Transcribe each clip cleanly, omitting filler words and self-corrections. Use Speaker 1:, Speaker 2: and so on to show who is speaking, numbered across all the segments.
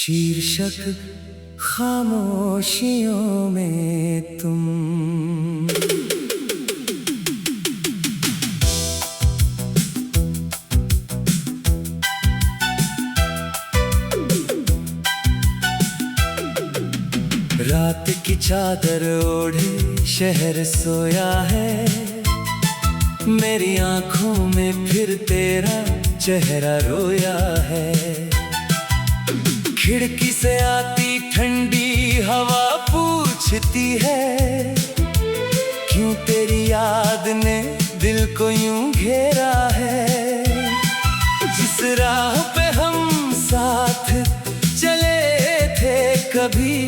Speaker 1: शीर्षक खामोशियों में तुम। रात की चादर ओढ़े शहर सोया है, मेरी आंखों में फिर तेरा चेहरा रोया है। खिड़की से आती ठंडी हवा पूछती है, क्यों तेरी याद ने दिल को यूं घेरा है। जिस राह पे हम साथ चले थे कभी,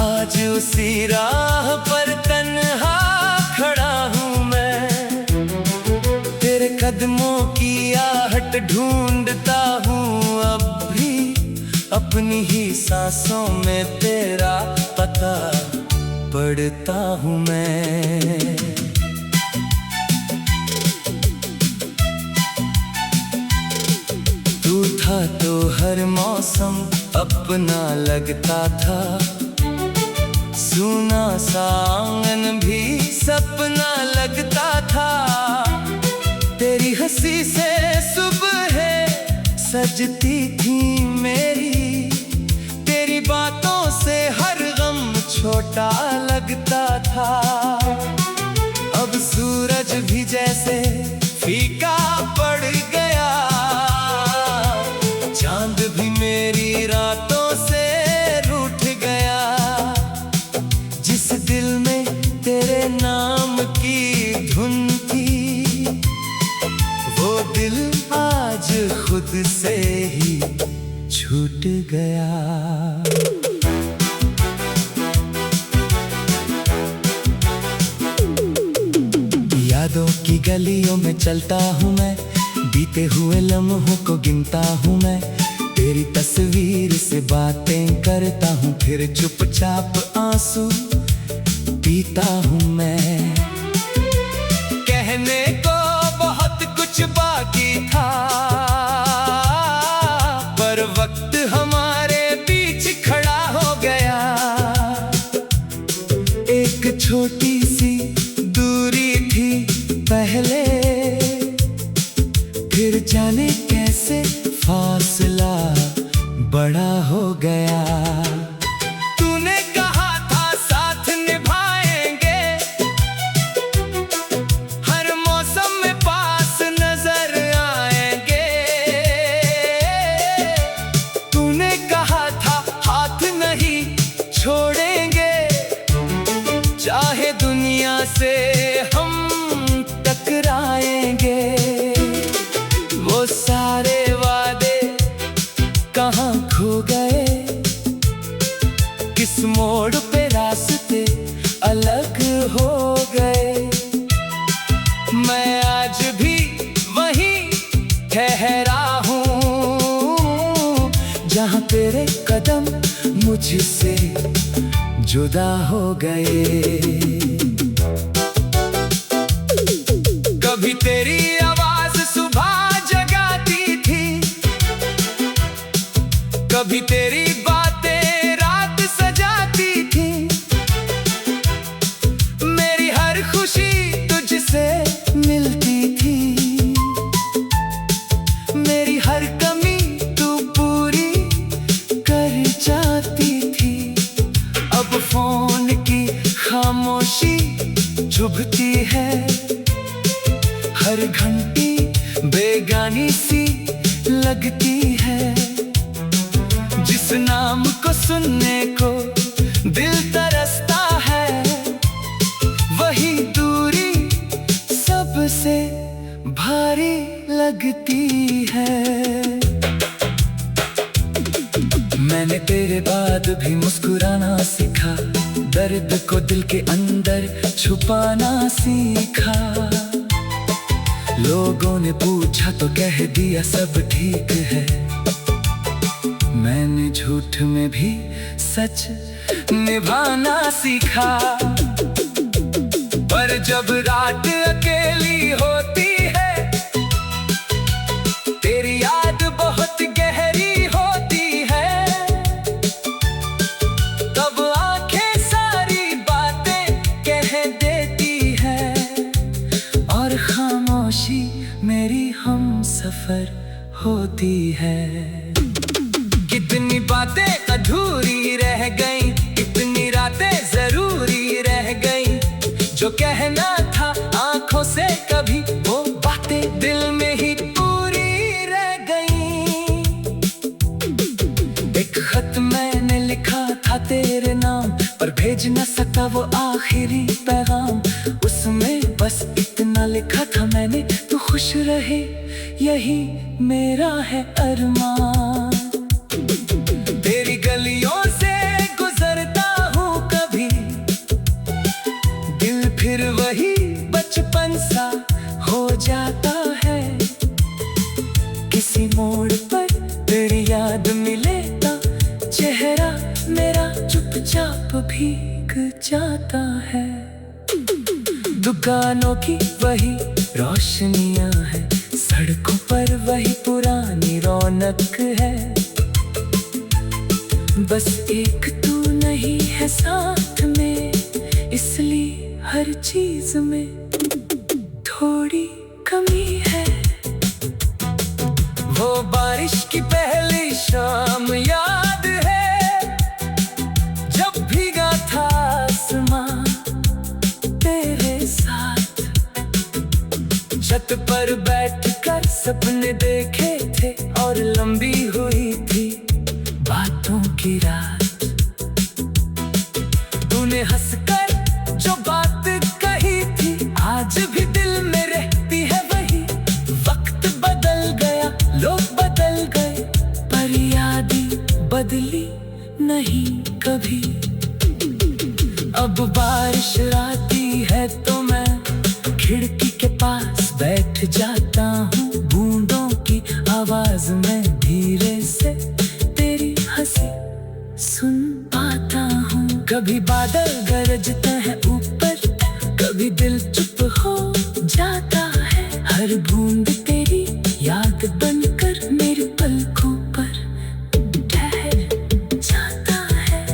Speaker 1: आज उसी राह पर तन्हा खड़ा हूँ मैं। तेरे कदमों की आहट ढूंढता हूँ अब भी, अपनी ही सांसों में तेरा पता पढ़ता हूँ मैं। तू था तो हर मौसम अपना लगता था, सूना सा आंगन भी सपना लगता था। तेरी हंसी से सुबह सजती थी मेरी, तेरी बातों से हर गम छोटा लगता था। अब सूरज भी जैसे फीका पड़ गया, चांद भी मेरी रातों से रूठ गया। जिस दिल में तेरे नाम की धुन थी, वो दिल आज खुद से ही छूट गया। यादों की गलियों में चलता हूँ मैं, बीते हुए लम्हों को गिनता हूँ मैं। तेरी तस्वीर से बातें करता हूँ, फिर चुपचाप आंसू पीता हूँ मैं। कहने को बहुत कुछ बाकी था, पर वक्त हमारे बीच खड़ा हो गया। एक छोटी सी दूरी थी पहले, फिर जाने कैसे फासला बड़ा हो गया। तूने कहा था साथ निभाएंगे, हर मौसम में पास नजर आएंगे। तूने कहा था हाथ नहीं छोड़ेंगे, चाहे दुनिया से हम टकराएंगे। वो सारे वादे कहाँ खो गए, किस मोड़ पे रास्ते अलग हो गए। मैं आज भी वहीं ठहरा हूँ, जहाँ तेरे कदम मुझसे जुदा हो गए। कभी तेरी आवाज सुबह जगाती थी, कभी तेरी बातें रात सजाती थी। मेरी हर खुशी तुझसे मिलती थी, मेरी हर कमी तू पूरी कर जाती थी। अब फोन की खामोशी चुभती है, हर घंटी बेगानी सी लगती है। जिस नाम को सुनने को दिल तरसता है, वही दूरी सबसे भारी लगती है। मैंने तेरे बाद भी मुस्कुराना सीखा, दर्द को दिल के अंदर छुपाना सीखा। लोगों ने पूछा तो कह दिया सब ठीक है, मैंने झूठ में भी सच निभाना सीखा। पर जब रात अकेली होती है, तेरी याद बहुत गहरी होती है। खत मैंने लिखा था तेरे नाम पर, भेज न सका वो आखिरी पैगाम। उसमें बस इतना लिखा था मैंने, तू खुश रहे यही मेरा है अरमान। तेरी गलियों से गुजरता हूँ कभी, दिल फिर वही बचपन सा हो जाता है। किसी मोड़ पर तेरी याद मिले तो चेहरा मेरा चुपचाप भीग जाता है। दुकानों की वही रोशनियां हैं, सड़कों पर वही पुरानी रौनक है। बस एक तू नहीं है साथ में, इसलिए हर चीज में थोड़ी कमी है। वो बारिश की पहली शाम याद है, जब भीगा था आसमां तेरे साथ। छत पर बैठकर सपने देखे थे और लंबी हुई थी बातों की रात। तूने हंसकर जो बात कही थी आज भी दिल में रहती है वही। वक्त बदल गया, लोग बदल गए, पर यादें बदली नहीं कभी। अब बारिश आती है तो मैं खिड़की के पास बैठ जाता हूँ। बूंदों की आवाज में धीरे से तेरी हंसी सुन पाता हूँ। कभी बादल गरजते हैं ऊपर, कभी दिल चुप हो जाता है। हर बूंद तेरी याद बनकर मेरी पलकों पर ठहर जाता है।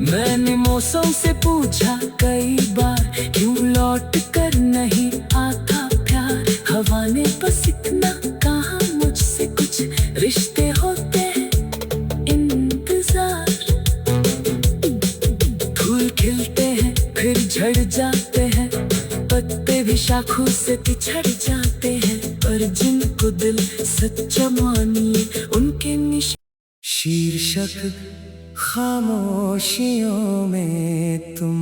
Speaker 1: मैंने मौसम से पूछा कई बार, क्यों लौट कर नहीं आता प्यार। हवा ने बस इतना कहा मुझसे, कुछ रिश्ते होते हैं इंतजार। फूल खिलते हैं फिर झड़ जाते हैं, पत्ते भी शाखों से बिछड़ जाते हैं, पर जिनको दिल सच्चा मानिए उनके शीर्षक खामोशियों में तुम।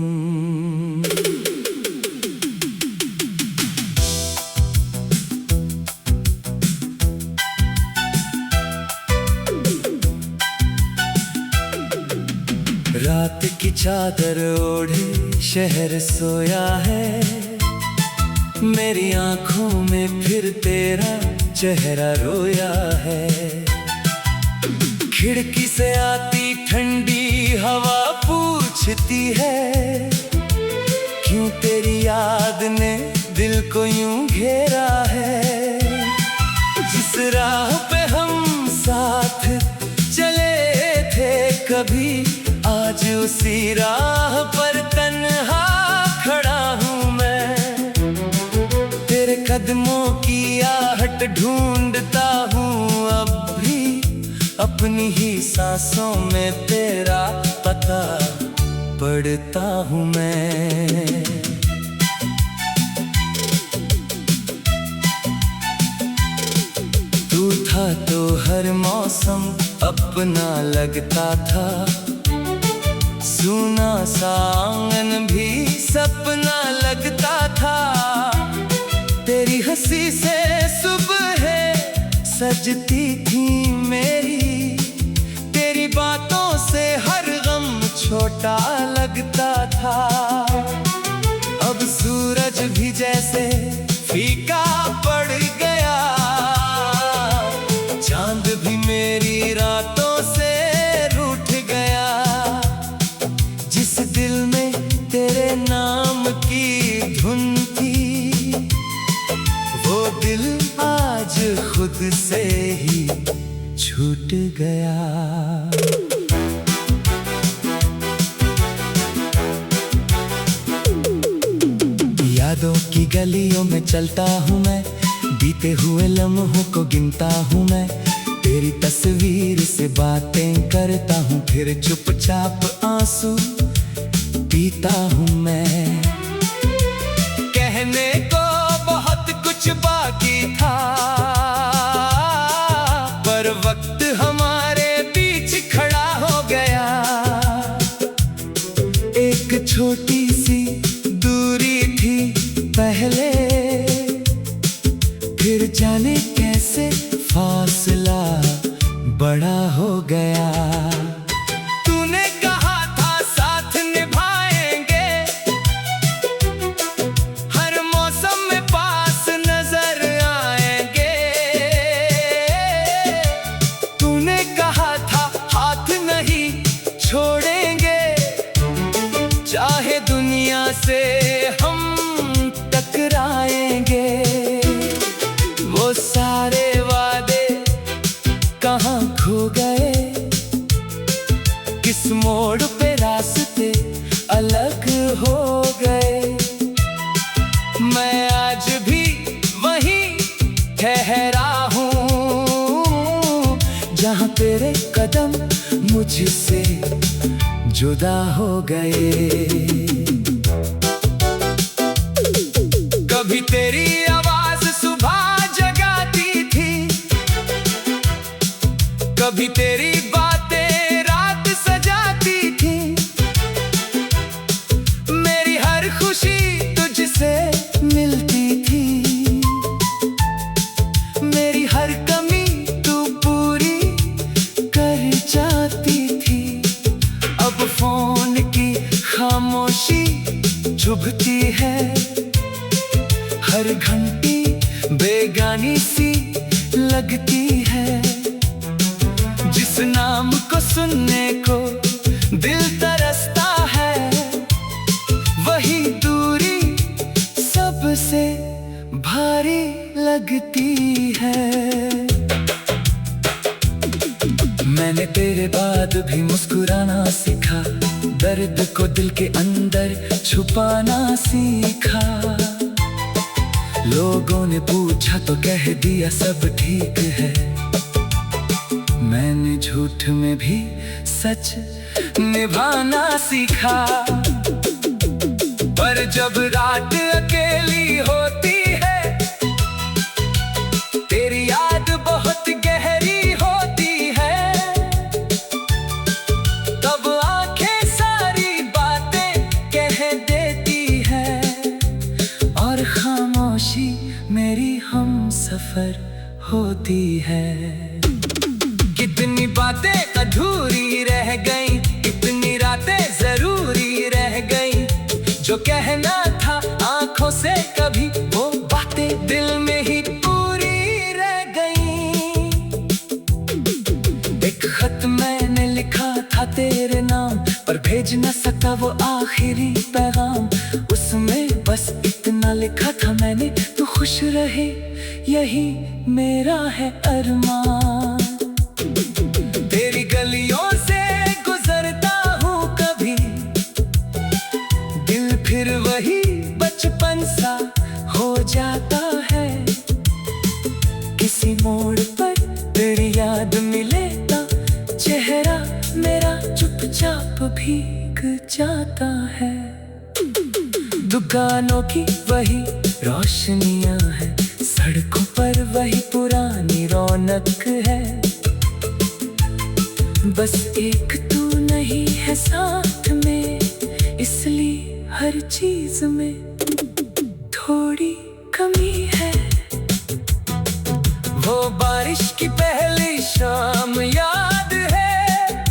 Speaker 1: रात की चादर ओढ़े शहर सोया है, मेरी आंखों में फिर तेरा चेहरा रोया है। खिड़की से आती ठंडी हवा पूछती है, क्यों तेरी याद ने दिल को यूं घेरा है। जिस राह पे हम साथ चले थे कभी, आज उसी राह पर तन्हा खड़ा हूँ मैं। तेरे कदमों की आहट ढूंढता हूँ अब भी, अपनी ही सांसों में तेरा पता पढ़ता हूँ मैं। तू था तो हर मौसम अपना लगता था, सूना सा आंगन भी सपना लगता था। तेरी हंसी से सुबह सजती थी मेरी, तेरी बातों से हर गम छोटा लगता था। अब सूरज भी जैसे फीका पड़ गया, चांद भी मेरी रातों से रूठ गया। जिस दिल में तेरे नाम की धुन थी, वो दिल आज खुद से ही छूट गया। यादों की गलियों में चलता हूँ मैं, बीते हुए लम्हों को गिनता हूँ मैं। तेरी तस्वीर से बातें करता हूँ, फिर चुपचाप आंसू पीता हूँ मैं। कहने को बहुत कुछ बाकी था, पर वक्त हमारे बीच गया। तूने कहा था साथ निभाएंगे, हर मौसम में पास नजर आएंगे। तूने कहा था हाथ नहीं छोड़ेंगे, चाहे दुनिया से हम टकराएंगे। वो सारे वादे कहाँ खो गए, किस मोड़ पे रास्ते अलग हो गए। मैं आज भी वहीं ठहरा हूँ, जहाँ तेरे कदम मुझसे जुदा हो गए। कभी तेरी आवाज सुबह जगाती थी, कभी तेरी बातें रात सजाती थी। मेरी हर खुशी तुझसे मिलती थी, मेरी हर कमी तू पूरी कर जाती थी। अब फोन की खामोशी चुभती है, हर घंटी बेगानी सी लगती है। जिस नाम को सुनने को दिल तरसता है, वही दूरी सबसे भारी लगती है। मैंने तेरे बाद भी मुस्कुराना सीखा, दर्द को दिल के अंदर छुपाना सीखा। लोगों ने पूछा तो कह दिया सब ठीक है, मैंने झूठ में भी सच निभाना सीखा। पर जब रात अकेली होती है, तेरी याद बहुत गहरी होती है। तब आंखें सारी बातें कह देती है, और खामोशी मेरी हमसफर होती है। कितनी बातें अधूरी रह गई, कितनी रातें जरूरी रह गई। जो कहना था आंखों से कभी, वो बातें दिल में ही पूरी रह गई। एक खत मैंने लिखा था तेरे नाम, पर भेज न सका वो आखिरी पैगाम। उसमें बस इतना लिखा था मैंने, तू खुश रहे यही मेरा है अरमान। तेरी गलियों से गुजरता हूँ कभी, दिल फिर वही बचपन सा हो जाता है। किसी मोड़ पर तेरी याद मिले तो चेहरा मेरा चुपचाप भीग जाता है। दुकानों की वही रोशनियां हैं, सड़कों पर वही पुरानी रौनक है। बस एक तू नहीं है साथ में, इसलिए हर चीज में थोड़ी कमी है। वो बारिश की पहली शाम याद है,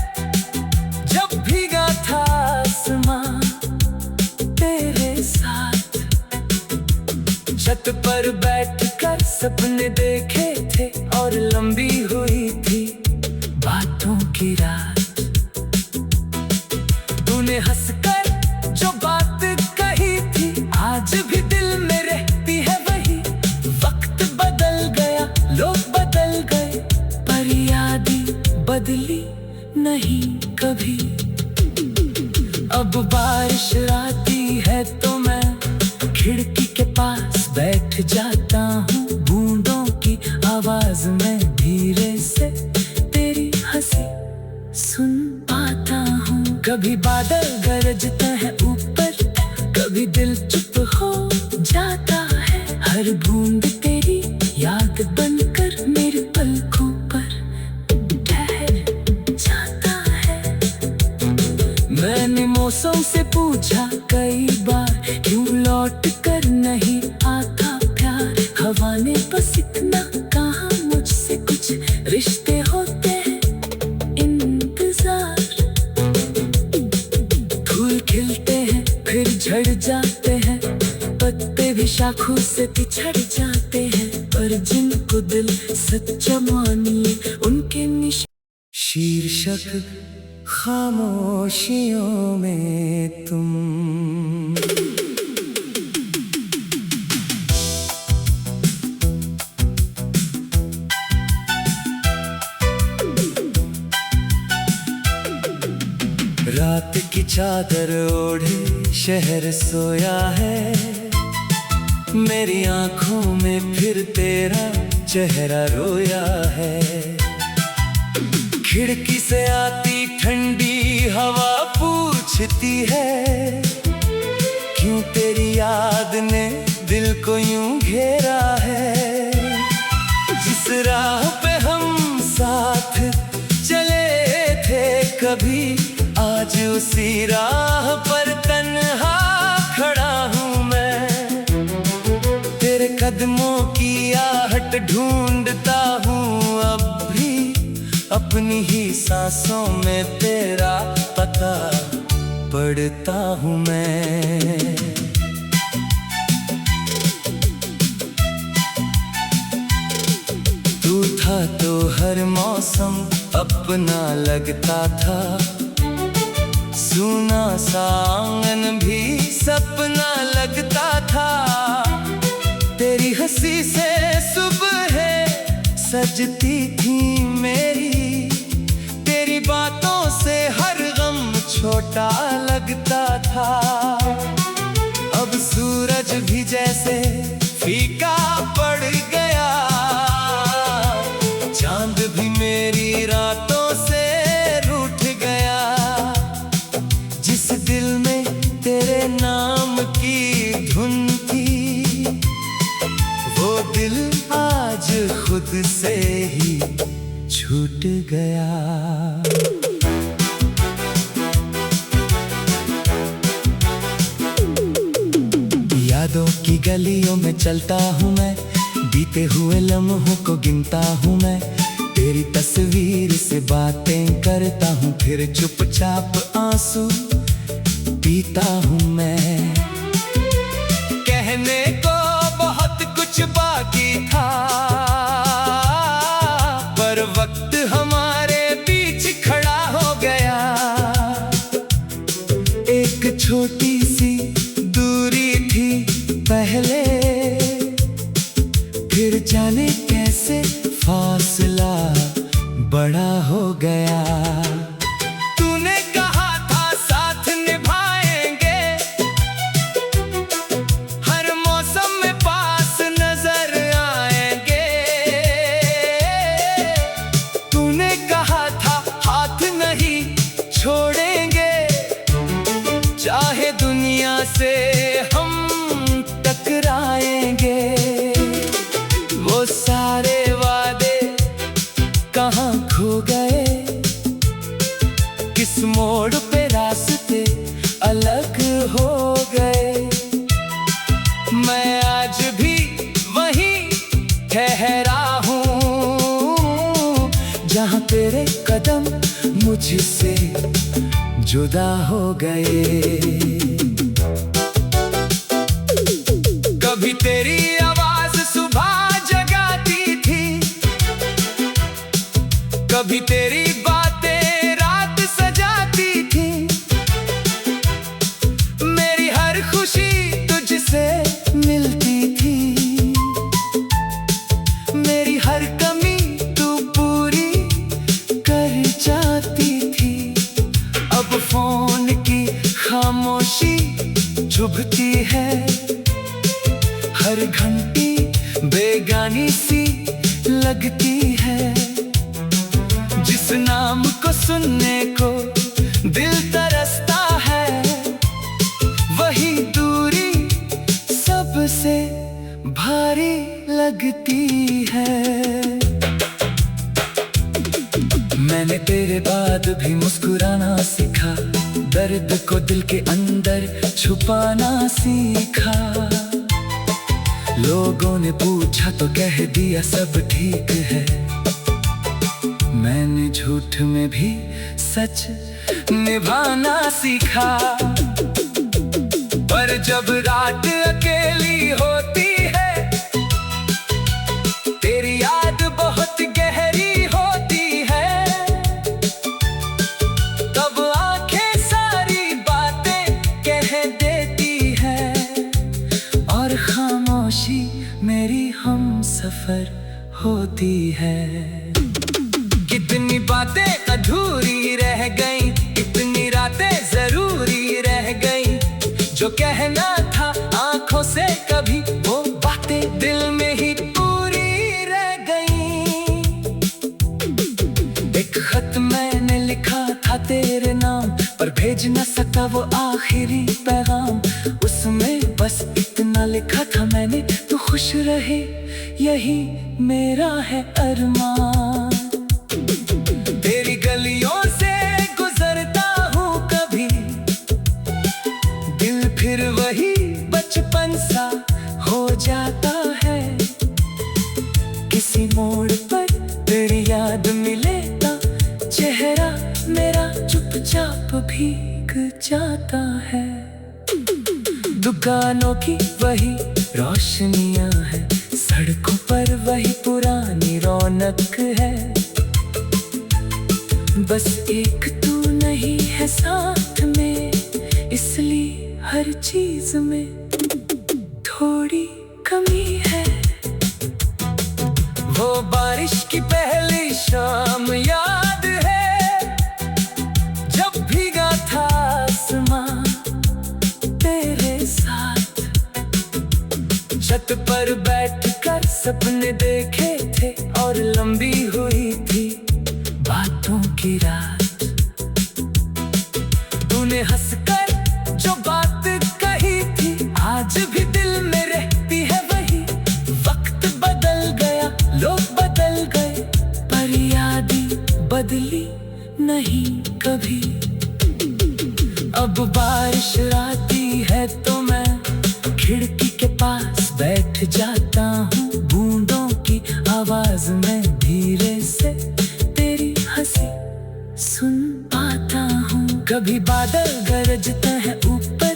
Speaker 1: जब भीगा था आसमां तेरे साथ। छत पर बैठकर सपने देखे थे, और लंबी हुई थी बातों की रात। तूने हंसकर जो बात कही थी, आज भी दिल में रहती है वही। वक्त बदल गया, लोग बदल गए, पर यादें बदली नहीं कभी। अब बारिश आती है तो मैं खिड़की के पास बैठ जाता हूँ। बूंदों की आवाज में धीरे से तेरी हंसी सुन पाता हूँ। कभी बादल गरजते हैं ऊपर, कभी दिल चुप हो जाता है। हर बूंद तेरी याद बनकर मेरे पलकों पर ठहर जाता है। मैंने मौसम से पूछा कई बार, क्यों लौट कर नहीं आता प्यार। हवा ने बस इतना कहा मुझसे, कुछ रिश्ते होते हैं इन झड़ जाते हैं, पत्ते भी शाखों से बिछड़ जाते हैं, पर जिनको दिल सच्चा मानिए उनके शीर्षक खामोशियों में तुम। रात की चादर ओढ़े शहर सोया है, मेरी आंखों में फिर तेरा चेहरा रोया है। खिड़की से आती ठंडी हवा पूछती है, क्यों तेरी याद ने दिल को यूं घेरा है। जिस राह पे हम साथ चले थे कभी, आज उसी राह पर तन्हा खड़ा हूँ मैं। तेरे कदमों की आहट ढूंढता हूँ अब भी, अपनी ही सांसों में तेरा पता पढ़ता हूँ मैं। तू था तो हर मौसम अपना लगता था, सूना सा आंगन भी सपना लगता था। तेरी हंसी से सुबह सजती थी मेरी, तेरी बातों से हर गम छोटा लगता था। अब सूरज भी जैसे फीका पड़ गया, चांद भी मेरी रातों से रूठ गया। जिस दिल में तेरे नाम की धुन थी, वो दिल आज खुद से ही छूट गया। यादों की गलियों में चलता हूँ मैं, बीते हुए लम्हों को गिनता हूँ मैं। तेरी तस्वीर से बातें करता हूँ, फिर चुपचाप आंसू पीता हूँ मैं। कहने को बहुत कुछ बाकी था, पर वक्त हमारे बीच खड़ा हो गया। एक छोटी सी दूरी थी पहले, फिर जाने कैसे फासला बड़ा हो गया। तूने कहा था साथ निभाएंगे, हर मौसम में पास नजर आएंगे। तूने कहा था हाथ नहीं छोड़ेंगे, चाहे दुनिया से हम टकराएंगे। वो सारे वादे कहाँ खो गए, किस मोड़ पे रास्ते अलग हो गए। मैं आज भी वहीं ठहरा हूँ, जहाँ तेरे कदम मुझसे जुदा हो गए। कभी तेरी आवाज सुबह जगाती थी, कभी तेरी बातें रात सजाती थी। मेरी हर खुशी तुझसे मिलती थी, मेरी हर कमी तू पूरी कर जाती थी। अब फोन की खामोशी चुभती है, हर घंटी बेगानी सी लगती है। जिस नाम को सुनने को दिल तरसता है, वही दूरी सबसे भारी लगती है। मैंने तेरे बाद भी मुस्कुराना सीखा, दर्द को दिल के अंदर छुपाना सीखा। लोगों ने पूछा तो कह दिया सब ठीक है, मैंने झूठ में भी सच निभाना सीखा। पर पर जब रात अकेली होती है, तेरी याद बहुत गहरी होती है, तब आंखें सारी बातें कह देती है और खामोशी मेरी हमसफर होती है। कितनी बातें अधूरी रह गई, कितनी रातें जरूरी रह गई, जो कहना था आंखों से कभी वो बातें दिल में ही पूरी रह गई। एक खत मैंने लिखा था तेरे नाम पर, भेज न सका वो आखिरी पैगाम, उसमें बस इतना लिखा था मैंने, तू खुश रहे यही मेरा है अरमान। तेरी गलियों से गुजरता हूँ कभी, दिल फिर वही बचपन सा हो जाता है। किसी मोड़ पर तेरी याद मिले ना, चेहरा मेरा चुपचाप भीग जाता है। दुकानों की वही रोशनियां हैं, सड़कों पर वही पुरानी रौनक है, बस एक तू नहीं है साथ में, इसलिए हर चीज में थोड़ी कमी है। वो बारिश की पहली शाम याद है, जब भीगा था आसमां तेरे साथ, छत पर बैठकर सपने देखे थे और लंबी हुई थी बातों की रात। तूने हंसकर जो बात कही थी, आज भी दिल में रहती है वही। वक्त बदल गया, लोग बदल गए, पर यादें बदली नहीं कभी। अब बारिश आती है तो मैं खिड़की के पास बैठ जाता हूँ, बूंदों की आवाज में धीरे से तेरी हंसी सुन पाता हूँ। कभी बादल गरजते हैं ऊपर,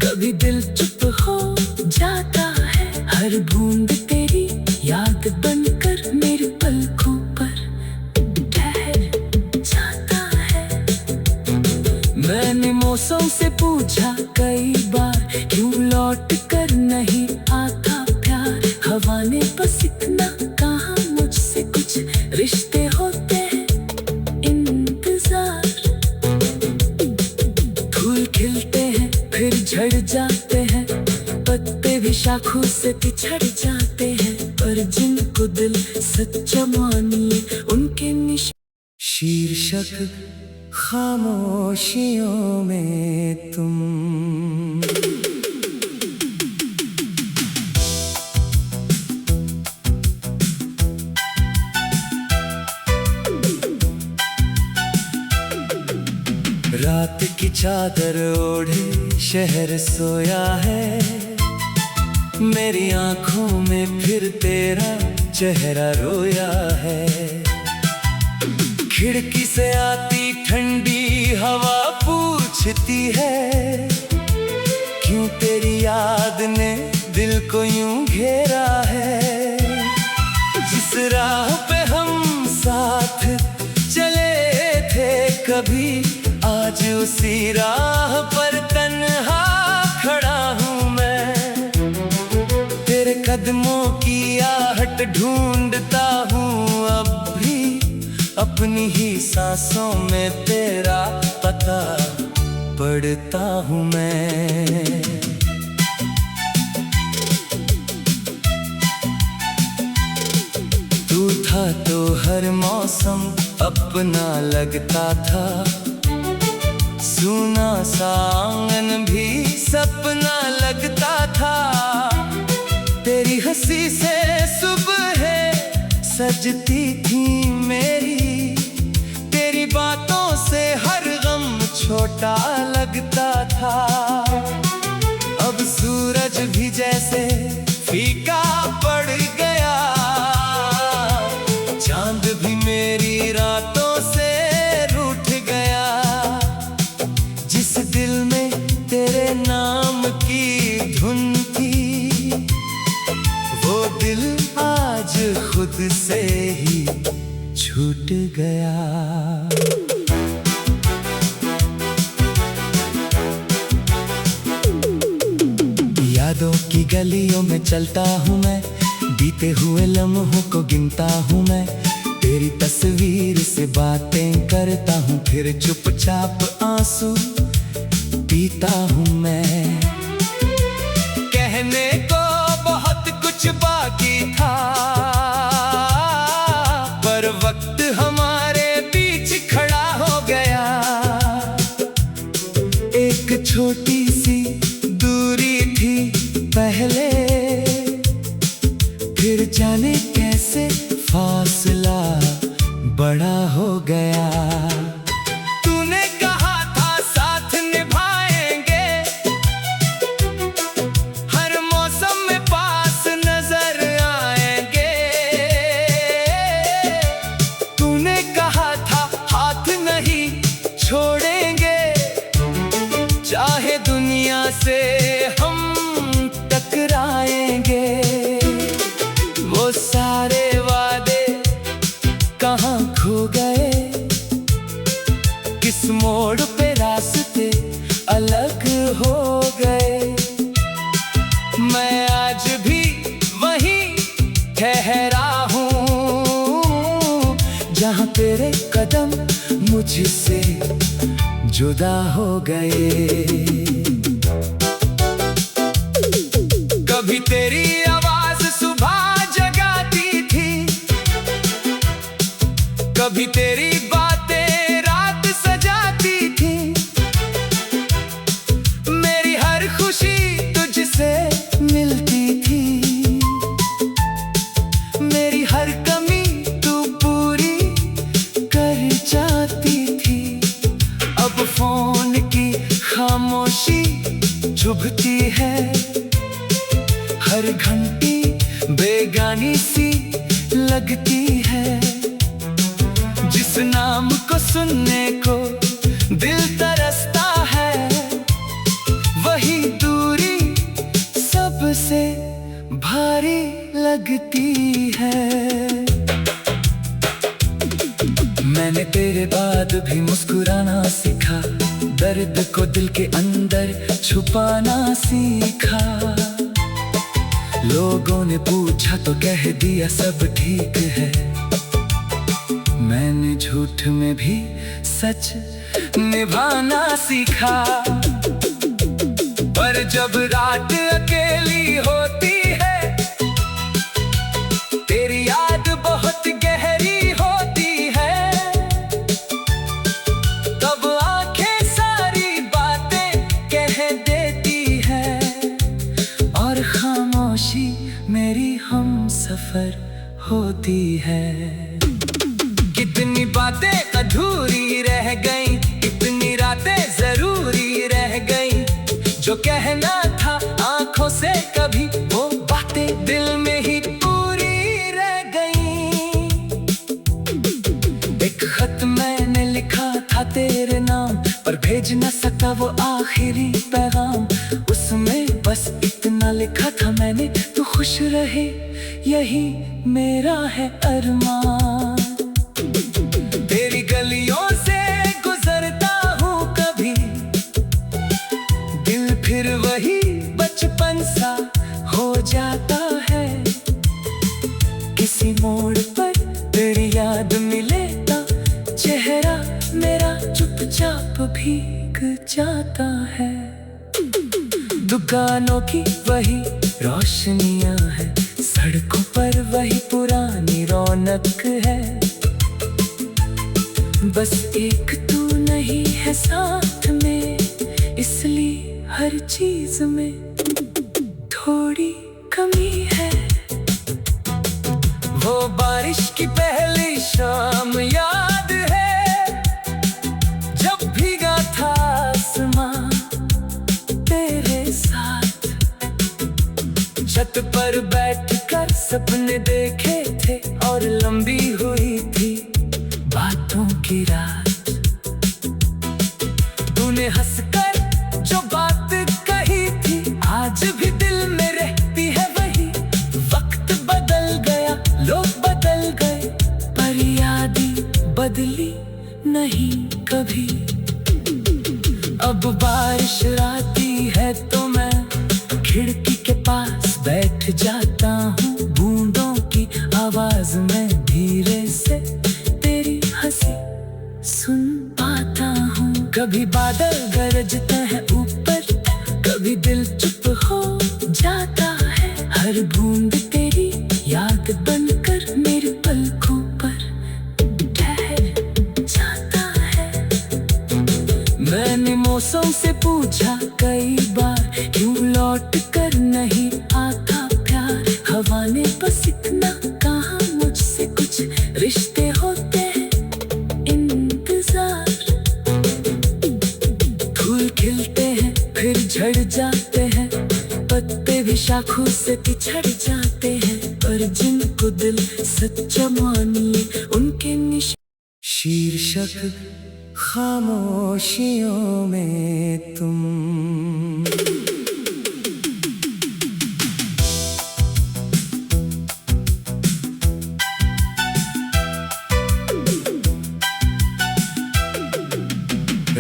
Speaker 1: कभी दिल चुप हो जाता है, हर बूंद तेरी याद बनकर मेरी पलकों पर ठहर जाता है। मैंने मौसम से पूछा कई बार, क्यों लौट कर नहीं आता प्यार। हवा ने बस इतना कहा मुझसे, कुछ रिश्ते होते हैं इंतजार। फूल खिलते हैं फिर झड़ जाते हैं, पत्ते भी शाखों से पिछड़ जाते हैं, पर जिनको दिल सच्चा मानिए उनके शीर्षक खामोशियों में तुम। रात की चादर ओढ़े शहर सोया है, मेरी आंखों में फिर तेरा चेहरा रोया है। खिड़की से आती ठंडी हवा पूछती है, क्यों तेरी याद ने दिल को यूं घेरा है। जिस राह पे हम साथ चले थे कभी, आज उसी राह पर तन्हा खड़ा हूँ मैं। तेरे कदमों की आहट ढूंढता हूँ अब भी, अपनी ही सांसों में तेरा पता पढ़ता हूँ मैं। तू था तो हर मौसम अपना लगता था, सूना सा आंगन भी सपना लगता था। तेरी हंसी से सुबह सजती थी मेरी, तेरी बातों से हर गम छोटा लगता था। अब सूरज भी जैसे फीका पड़ गया, चांद भी मेरी रातों से रूठ गया। जिस दिल में तेरे नाम की की गलियों में चलता हूँ मैं, बीते हुए लम्हों को गिनता हूँ मैं। तेरी तस्वीर से बातें करता हूँ, फिर चुपचाप आंसू पीता हूँ मैं। कहने को बहुत कुछ बाकी था, पर वक्त हमारे बीच खड़ा हो गया। एक छोटी सी दूरी थी पहले, फिर जाने कैसे फासला बड़ा हो गया। तूने कहा था साथ निभाएंगे, हर मौसम में पास नजर आएंगे। तूने कहा था हाथ नहीं छोड़ेंगे, चाहे दुनिया से हम टकराएंगे। वो सारे वादे कहाँ खो गए, किस मोड़ पे रास्ते अलग हो गए। मैं आज भी वहीं ठहरा हूँ, जहाँ तेरे कदम मुझसे जुदा हो गए। कभी तेरी आवाज सुबह जगाती थी, कभी तेरी बातें रात सजाती थी। मेरी हर खुशी तुझसे मिलती थी, मेरी हर कमी तू पूरी कर जाती थी। अब फोन की खामोशी चुभती है, हर घंटी बेगानी सी लगती है। जिस नाम को सुनने को दिल तरसता है, वही दूरी सबसे भारी लगती है। मैंने तेरे बाद भी मुस्कुराना सीखा, दर्द को दिल के अंदर छुपाना सीखा। लोगों ने पूछा तो कह दिया सब ठीक है, मैंने झूठ में भी सच निभाना सीखा। पर जब रात अकेली होती है, तेरी याद बहुत गहरी होती है। तब आंखें सारी बातें कह देती है, और खामोशी मेरी हमसफर होती है। कितनी बातें अधूरी रह गई, कितनी रातें जरूरी रह गई। जो कहना था आंखों से कभी, वो बातें दिल में ही पूरी रह गई। एक खत मैंने लिखा था तेरे नाम, पर भेज न सका वो आखिरी पैगाम। उसमें बस इतना लिखा था मैंने, तू खुश रहे यही मेरा है अरमान। तेरी गलियों से गुजरता हूँ कभी, दिल फिर वही बचपन सा हो जाता है। किसी मोड़ पर तेरी याद मिले तो चेहरा मेरा चुपचाप भीग जाता है। दुकानों की वही रोशनियां हैं, सड़कों पर वही पुरानी रौनक है। बस एक तू नहीं है साथ में, इसलिए हर चीज में थोड़ी कमी है। वो बारिश की पहली शाम याद है, जब भीगा था आसमां तेरे साथ। छत पर बैठकर सपने देखे थे, और लंबी हुई थी बातों की रात। तूने हंसकर जो बात कही थी, आज भी दिल में रहती है वही। वक्त बदल गया, लोग बदल गए, पर यादें बदली नहीं कभी। अब बारिश आती है तो मैं खिड़की के पास बैठ जाता हूँ, बूंदों की आवाज में धीरे से तेरी हंसी सुन पाता हूँ। कभी बादल गरजते हैं ऊपर, कभी दिल चुप हो जाता है। हर बूंद तेरी याद बनकर मेरी पलकों पर ठहर जाता है। मैंने मौसम से पूछा कई बार, क्यों लौट कर नहीं आता प्यार। हवा ने बस इतना कहा मुझसे, कुछ रिश्ते होते हैं इंतजार। फूल खिलते हैं फिर झड़ जाते हैं, पत्ते भी शाखों से पिछड़ जाते हैं, पर जिनको दिल सच्चा मानिए उनके निशान। शीर्षक खामोशियों में तुम।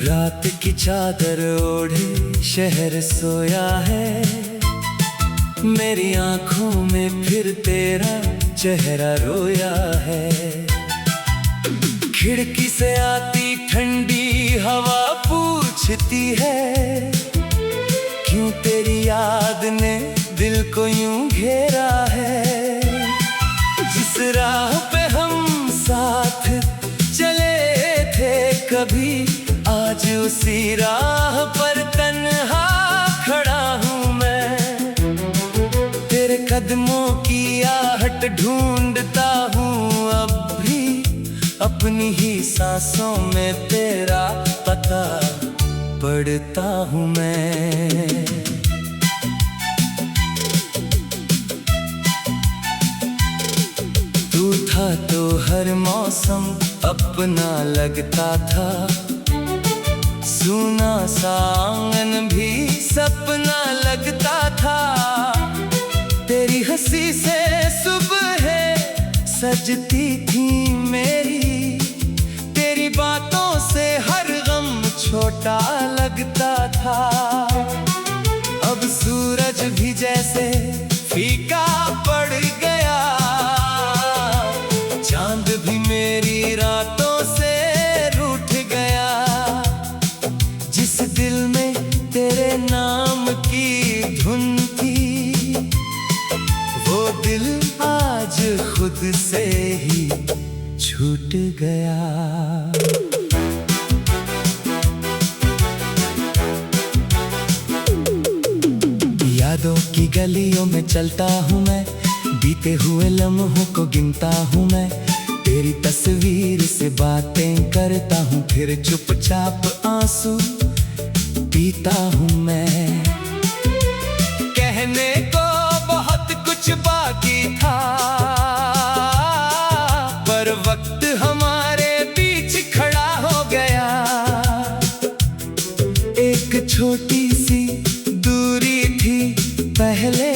Speaker 1: रात की चादर ओढ़े शहर सोया है, मेरी आंखों में फिर तेरा चेहरा रोया है। खिड़की से आती ठंडी हवा पूछती है, क्यों तेरी याद ने दिल को यूं घेरा है। जिस राह पे हम साथ चले थे कभी, आज उसी राह पर तन्हा खड़ा हूँ मैं। तेरे कदमों की आहट ढूंढता हूँ अब भी, अपनी ही सांसों में तेरा पता पढ़ता हूँ मैं। तू था तो हर मौसम अपना लगता था, सूना सा आंगन भी सपना लगता था। तेरी हंसी से सुबह सजती थी मेरी, तेरी बातों से हर गम छोटा लगता था। अब सूरज भी जैसे फीका पड़ गया, चांद भी मेरी रातों से रूठ गया। जिस दिल में तेरे नाम की धुन थी, वो दिल आज खुद से ही छूट गया। यादों की गलियों में चलता हूँ मैं, बीते हुए लम्हों को गिनता हूँ मैं। तेरी तस्वीर से बातें करता हूँ, फिर चुपचाप आंसू पीता हूँ मैं। कहने को बहुत कुछ बाकी था, पर वक्त हमारे बीच खड़ा हो गया। एक छोटी सी दूरी थी पहले,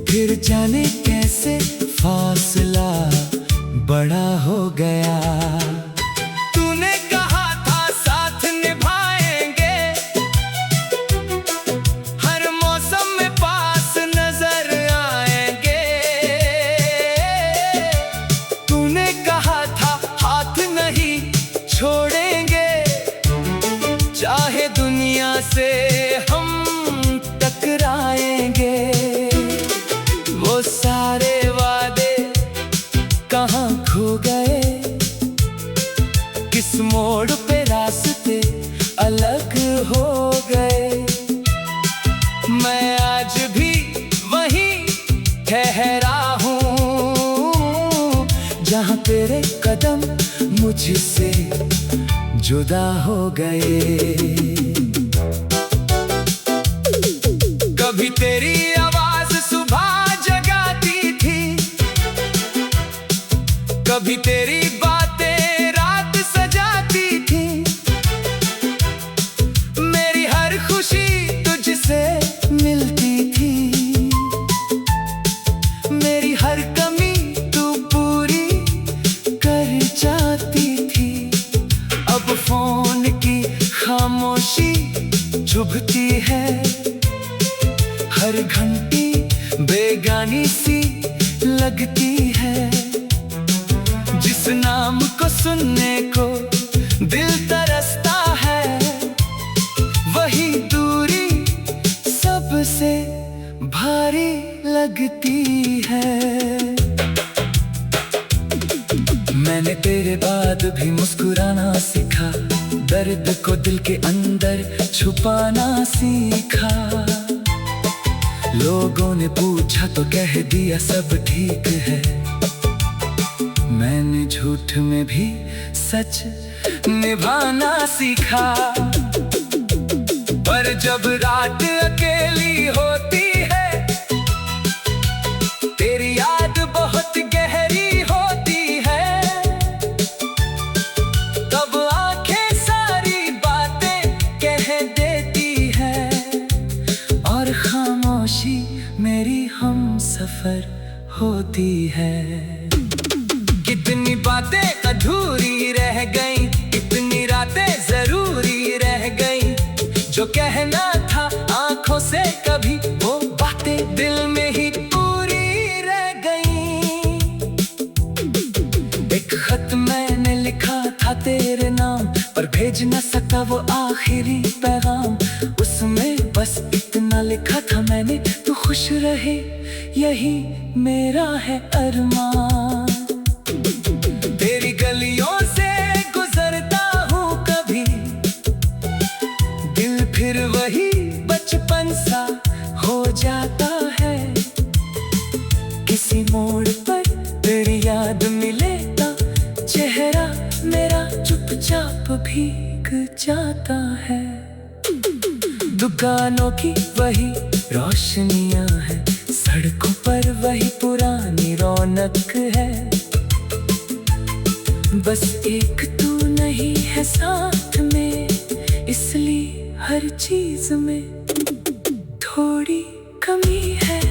Speaker 1: फिर जाने कैसे फासला बड़ा हो गया। तूने कहा था साथ निभाएंगे, हर मौसम में पास नजर आएंगे। तूने कहा था हाथ नहीं छोड़ेंगे, चाहे दुनिया से हम टकराएंगे। वो सारे वादे कहाँ खो गए, किस मोड़ पे रास्ते अलग हो गए। मैं आज भी वहीं ठहरा हूँ, जहाँ तेरे कदम मुझसे जुदा हो गए। कभी तेरी आवाज सुबह जगाती थी, कभी तेरी बातें रात सजाती थी। मेरी हर खुशी तुझसे मिलती थी, मेरी हर कमी तू पूरी कर जाती थी। अब फोन की खामोशी चुभती है, हर घंटी बेगानी सी लगती है, जिस नाम को सुनने को दिल तरसता है, वही दूरी सबसे भारी लगती है। मैंने तेरे बाद भी मुस्कुराना सीखा, दर्द को दिल के अंदर छुपाना सीखा। लोगों ने पूछा तो कह दिया सब ठीक है, मैंने झूठ में भी सच निभाना सीखा। पर जब रात अकेली होती है, तेरी याद बहुत गहरी होती है, तब आंखें सारी बातें कह देती है, और खामोशी मेरी हमसफर होती है। कितनी बातें अधूरी रह गई, कितनी रातें जरूरी रह गई, जो कहना था आंखों से कभी वो बातें दिल में ही पूरी रह गई। एक खत मैंने लिखा था तेरे नाम, पर भेज न सका वो आखिरी पैगाम। उसमें बस इतना लिखा था मैंने, तू खुश रहे यही मेरा है अरमान। तेरी गलियों से गुजरता हूँ कभी, दिल फिर वही बचपन सा हो जाता है। किसी मोड़ पर तेरी याद मिले तो चेहरा मेरा चुपचाप भीग जाता है। दुकानों की वही रोशनियां हैं, सड़कों पर वही पुरानी रौनक है, बस एक तू नहीं है साथ में, इसलिए हर चीज में थोड़ी कमी है।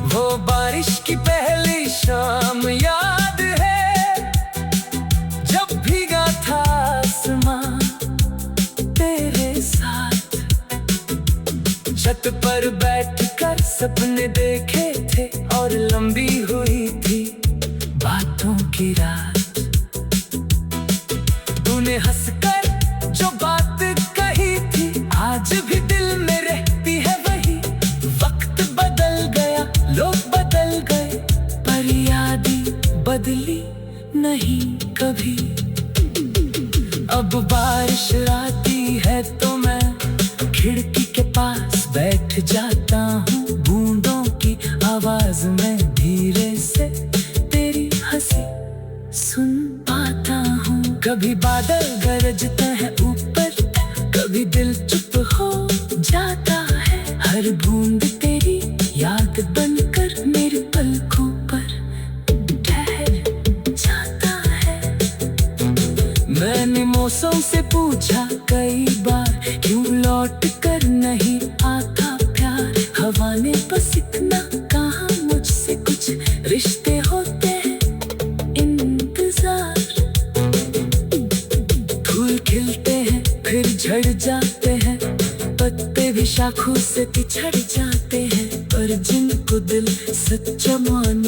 Speaker 1: वो बारिश की पहली शाम याद है, जब भीगा था आसमां तेरे साथ। छत पर बैठकर सपने देखे थे, और लंबी हुई थी बातों की रात। तूने हंसकर जो बात कही थी, आज भी दिल में रहती है वही। वक्त बदल गया, लोग बदल गए, पर यादें बदली नहीं कभी। अब बारिश आती है तो मैं खिड़की के पास बैठ जाता हूँ, बूंदों की आवाज में धीरे से तेरी हंसी सुन पाता हूँ। कभी बादल गरजते हैं ऊपर, कभी दिल चुप हो जाता है, हर बूंद तेरी याद बनकर मेरे पलकों पर ठहर जाता है। मैंने मौसम से पूछा कई बार, क्यों लौट कर नहीं आता प्यार। हवा ने बस इतना कहा मुझसे, कुछ रिश्ते होते हैं इंतजार। फूल खिलते हैं फिर झड़ जाते हैं, पत्ते भी शाखों से पिछड़ जाते हैं, पर जिनको दिल सच्चा मान